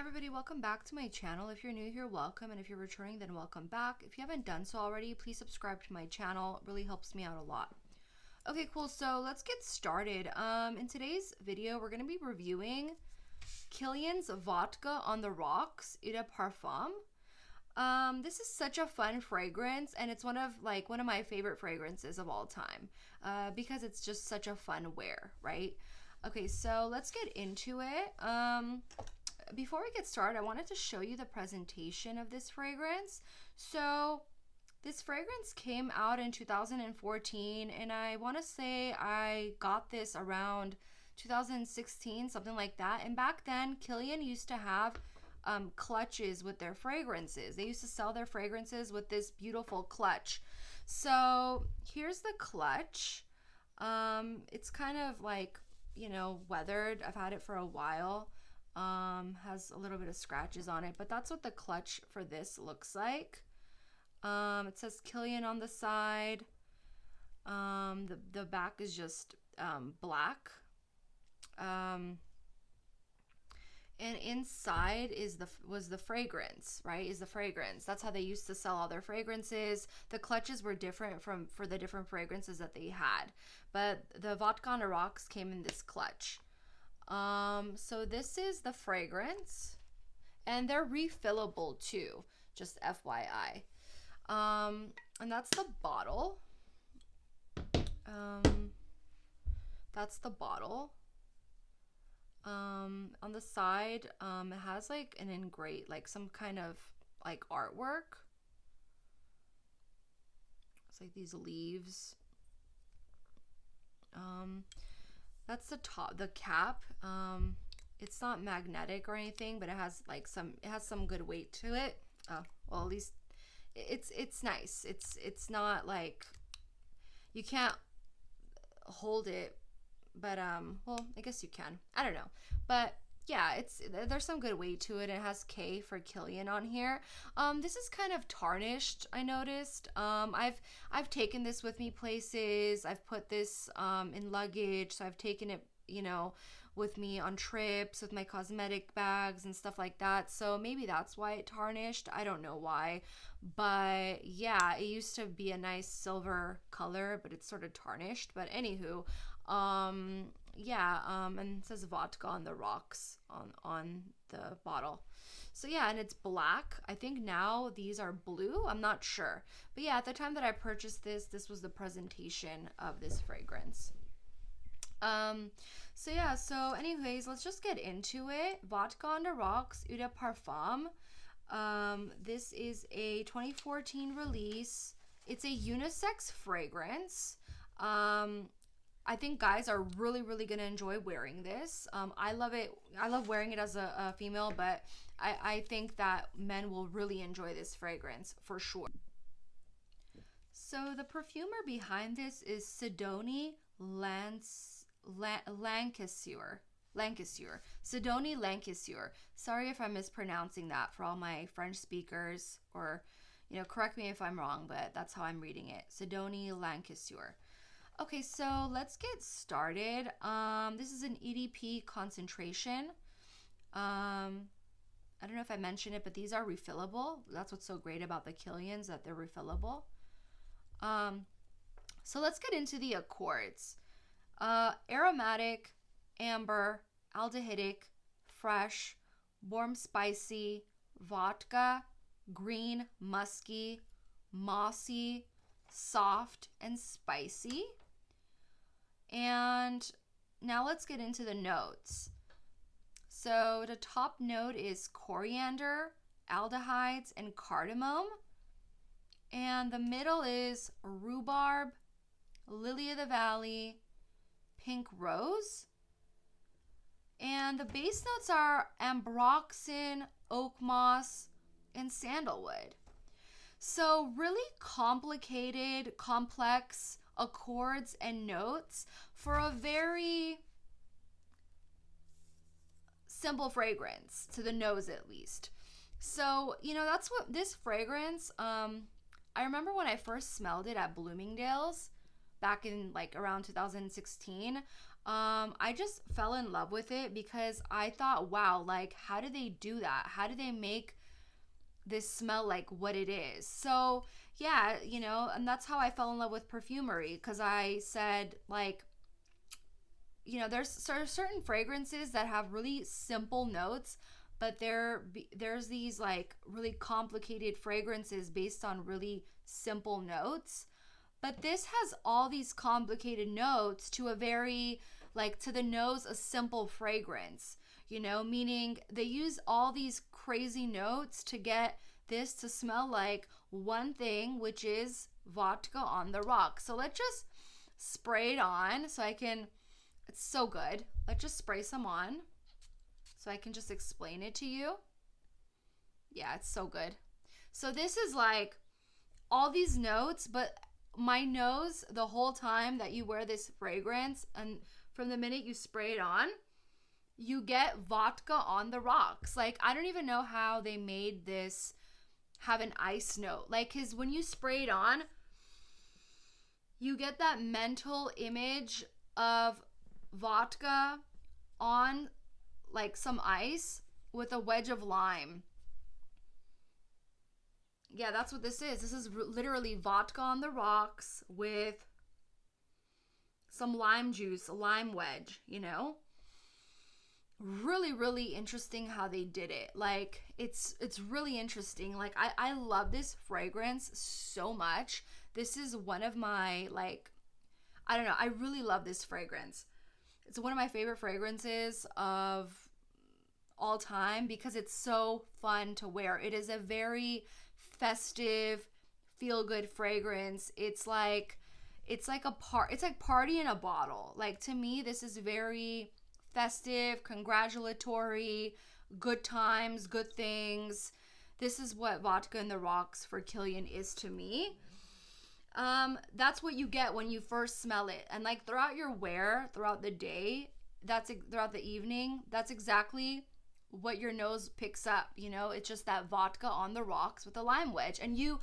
everybody, welcome back to my channel. If you're new here, welcome, and if you're returning, then welcome back. If you haven't done so already, please subscribe to my channel. It really helps me out a lot. Okay, cool, so let's get started. In today's video, we're going to be reviewing Kilian's Vodka on the Rocks Eau de Parfum. This is such a fun fragrance, and it's one of my favorite fragrances of all time, because it's just such a fun wear, right? Okay, so let's get into it. Before we get started, I wanted to show you the presentation of this fragrance. So this fragrance came out in 2014, and I want to say I got this around 2016, something like that. And back then, Kilian used to have clutches with their fragrances. They used to sell their fragrances with this beautiful clutch. So here's the clutch. It's kind of like, you know, weathered. I've had it for a while. Has a little bit of scratches on it, but that's what the clutch for this looks like. It says Kilian on the side. The back is just black. And inside was the fragrance, right? Is the fragrance. That's how they used to sell all their fragrances. The clutches were different for the different fragrances that they had, but the Vodka on the Rocks came in this clutch. So this is the fragrance, and they're refillable too, just FYI. And that's the bottle. That's the bottle. On the side, it has like an engrave, like some kind of like artwork. It's like these leaves. That's the top, the cap. It's not magnetic or anything, but it has some good weight to it. Well, at least it's nice. It's not like you can't hold it, but well, I guess you can. I don't know, but yeah, there's some good weight to it. It has K for Kilian on here. This is kind of tarnished, I noticed. I've taken this with me places. I've put this in luggage, so I've taken it, you know, with me on trips with my cosmetic bags and stuff like that. So maybe that's why it tarnished. I don't know why, but yeah, it used to be a nice silver color, but it's sort of tarnished. But anywho, yeah, and it says Vodka on the Rocks on the bottle. So yeah, and it's black. I think now these are blue. I'm not sure. But yeah, at the time that I purchased this was the presentation of this fragrance. So yeah, so anyways, let's just get into it. Vodka on the Rocks Eau de Parfum. This is a 2014 release. It's a unisex fragrance. I think guys are really going to enjoy wearing this. I love it. I love wearing it as a female, but I think that men will really enjoy this fragrance for sure. So the perfumer behind this is Sidonie Lancashire. Sidonie Lancashire. Sorry if I'm mispronouncing that for all my French speakers, or, you know, correct me if I'm wrong, but that's how I'm reading it. Sidonie Lancashire. Okay, so let's get started. This is an EDP concentration. I don't know if I mentioned it, but these are refillable. That's what's so great about the Kilians, that they're refillable. So let's get into the accords. Aromatic, amber, aldehydic, fresh, warm spicy, vodka, green, musky, mossy, soft, and spicy. And now let's get into the notes. So the top note is coriander, aldehydes, and cardamom. And the middle is rhubarb, lily of the valley, pink rose. And the base notes are ambroxan, oak moss, and sandalwood. So really complicated, complex accords and notes for a very simple fragrance, to the nose at least. So, you know, that's what this fragrance, I remember when I first smelled it at Bloomingdale's back in like around 2016, I just fell in love with it because I thought, wow, like, how do they do that? How do they make this smell like what it is? So, yeah, and that's how I fell in love with perfumery, because I said, like, there's certain fragrances that have really simple notes, but there's these like really complicated fragrances based on really simple notes. But this has all these complicated notes to a very, like, to the nose, a simple fragrance, meaning they use all these crazy notes to get this to smell like one thing, which is vodka on the rocks. So let's just spray it on so I can, it's so good. Let's just spray some on so I can just explain it to you. Yeah, it's so good. So this is like all these notes, but my nose, the whole time that you wear this fragrance, and from the minute you spray it on, you get vodka on the rocks. Like, I don't even know how they made this have an ice note. Like, because when you spray it on, you get that mental image of vodka on like some ice with a wedge of lime. Yeah, that's what this is. This is literally vodka on the rocks with some lime juice, a lime wedge, Really, really interesting how they did it. Like, it's really interesting. Like, I love this fragrance so much. This is one of my, like, I don't know, I really love this fragrance. It's one of my favorite fragrances of all time because it's so fun to wear. It is a very festive, feel-good fragrance. It's like it's like party in a bottle. Like, to me, this is very festive, congratulatory, good times, good things. This is what Vodka in the Rocks for Kilian is to me. That's what you get when you first smell it. And like throughout your wear, throughout the day, throughout the evening, that's exactly what your nose picks up. It's just that vodka on the rocks with a lime wedge. And you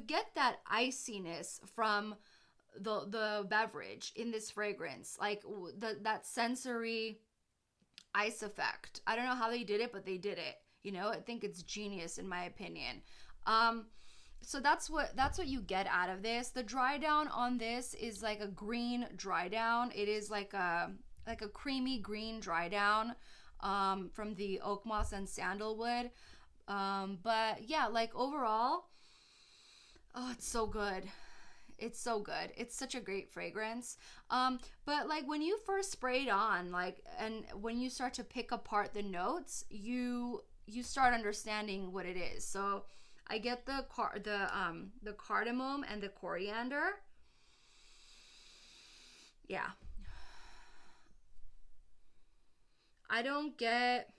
get that iciness from the beverage in this fragrance, like that sensory ice effect. I don't know how they did it, but they did it. I think it's genius in my opinion. So that's what you get out of this. The dry down on this is like a green dry down. It is like a creamy green dry down from the oak moss and sandalwood. But yeah, like overall, oh, it's so good. It's so good. It's such a great fragrance. But like when you first spray it on, like, and when you start to pick apart the notes, you start understanding what it is. So I get the cardamom and the coriander. Yeah. I don't get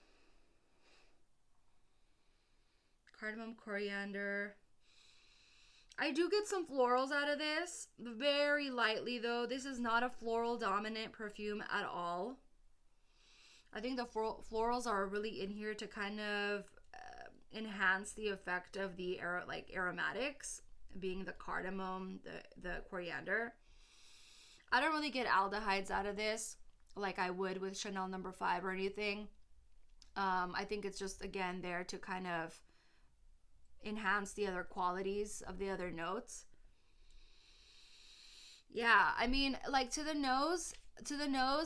cardamom, coriander. I do get some florals out of this, very lightly though. This is not a floral dominant perfume at all. I think the florals are really in here to kind of enhance the effect of the aromatics, being the cardamom, the coriander. I don't really get aldehydes out of this like I would with Chanel No. 5 or anything. I think it's just, again, there to kind of enhance the other qualities of the other notes. Yeah, I mean, like to the nose,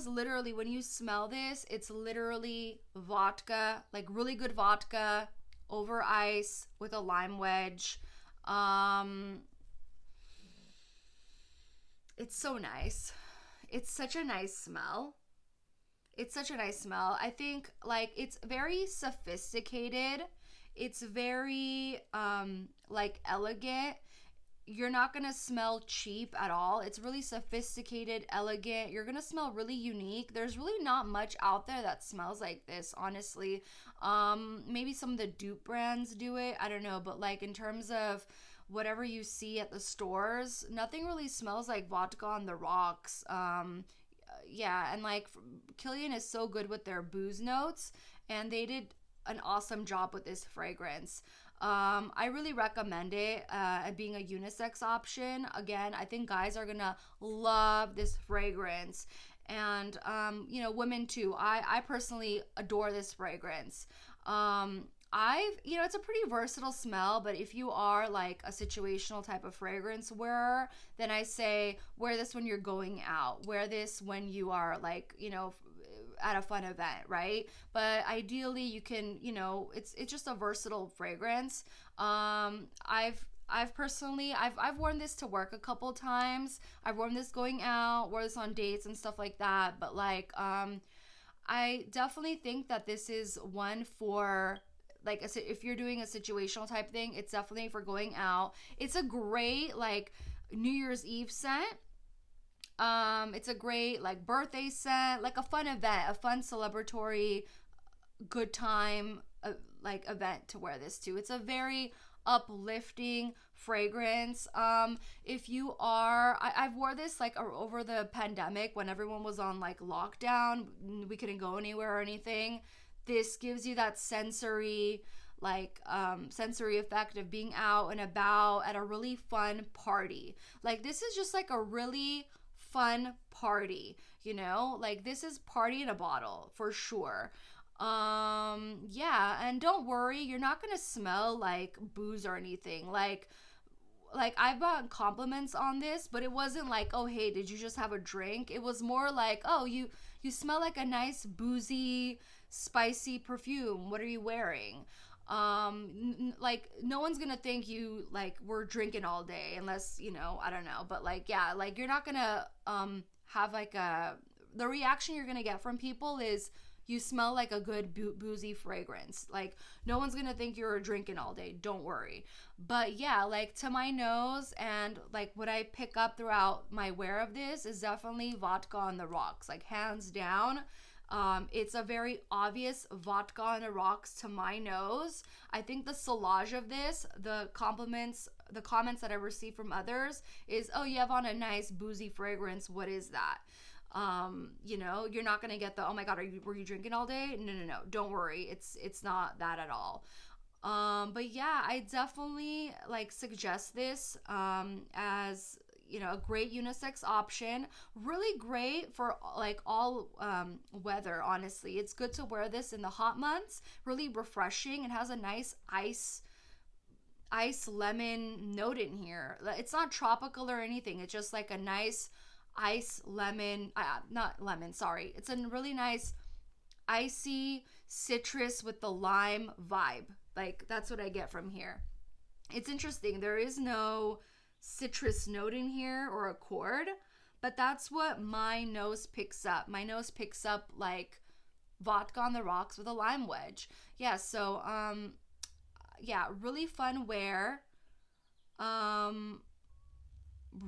literally when you smell this, it's literally vodka, like really good vodka over ice with a lime wedge. It's so nice. It's such a nice smell. I think like it's very sophisticated. It's very like elegant. You're not gonna smell cheap at all. It's really sophisticated, elegant. You're gonna smell really unique. There's really not much out there that smells like this, honestly. Maybe some of the dupe brands do it, I don't know, but like in terms of whatever you see at the stores, nothing really smells like Vodka on the Rocks. Yeah, and like Kilian is so good with their booze notes, and they did an awesome job with this fragrance. I really recommend it being a unisex option. Again, I think guys are gonna love this fragrance. and you know, women too. I personally adore this fragrance. You know, it's a pretty versatile smell, but if you are like a situational type of fragrance wearer, then I say wear this when you're going out. Wear this when you are like, you know, at a fun event, right? But ideally you can, you know, it's just a versatile fragrance. I've personally I've worn this to work a couple times. I've worn this going out, wore this on dates and stuff like that. But like I definitely think that this is one for like if you're doing a situational type thing, it's definitely for going out. It's a great like New Year's Eve scent. It's a great like birthday scent, like a fun event, a fun celebratory good time like event to wear this to. It's a very uplifting fragrance. If you are I've wore this like over the pandemic when everyone was on like lockdown, we couldn't go anywhere or anything. This gives you that sensory sensory effect of being out and about at a really fun party. Like this is just like a really fun party, you know, like this is party in a bottle for sure. Yeah, and don't worry, you're not gonna smell like booze or anything. Like I've gotten compliments on this, but it wasn't like, oh hey, did you just have a drink? It was more like, oh, you smell like a nice boozy spicy perfume. What are you wearing? Like no one's gonna think you like were drinking all day unless, you know, I don't know, but like yeah, like you're not gonna have like the reaction you're gonna get from people is you smell like a good boozy fragrance. Like no one's gonna think you're drinking all day, don't worry. But yeah, like to my nose and like what I pick up throughout my wear of this is definitely vodka on the rocks, like hands down. It's a very obvious vodka on the rocks to my nose. I think the salage of this, the comments that I receive from others is, oh, you have on a nice boozy fragrance. What is that? You know, you're not gonna get the, oh my god, were you drinking all day? No. Don't worry, it's not that at all. But yeah, I definitely like suggest this as, you know, a great unisex option. Really great for like all weather, honestly. It's good to wear this in the hot months. Really refreshing. It has a nice ice lemon note in here. It's not tropical or anything. It's just like a nice ice lemon, not lemon, sorry. It's a really nice icy citrus with the lime vibe. Like that's what I get from here. It's interesting. There is no citrus note in here or accord, but that's what my nose picks up. My nose picks up like vodka on the rocks with a lime wedge. Yeah, so yeah, really fun wear.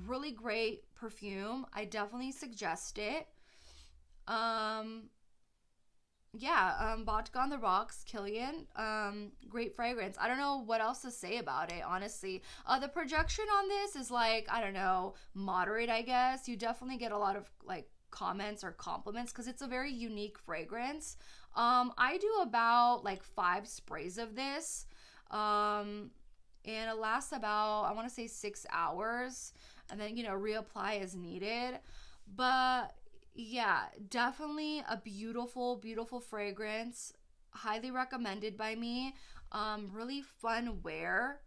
Really great perfume. I definitely suggest it. Yeah, vodka on the rocks, Kilian. Great fragrance. I don't know what else to say about it, honestly. The projection on this is like, I don't know, moderate, I guess. You definitely get a lot of like comments or compliments because it's a very unique fragrance. I do about like 5 sprays of this. And it lasts about, I want to say 6 hours, and then, you know, reapply as needed. But yeah, definitely a beautiful, beautiful fragrance. Highly recommended by me. Really fun wear.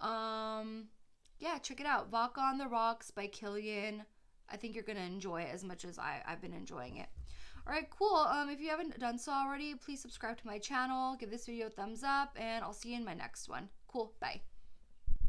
Yeah, check it out. Vodka on the Rocks by Kilian. I think you're gonna enjoy it as much as I've been enjoying it. Alright, cool. If you haven't done so already, please subscribe to my channel, give this video a thumbs up, and I'll see you in my next one. Cool, bye.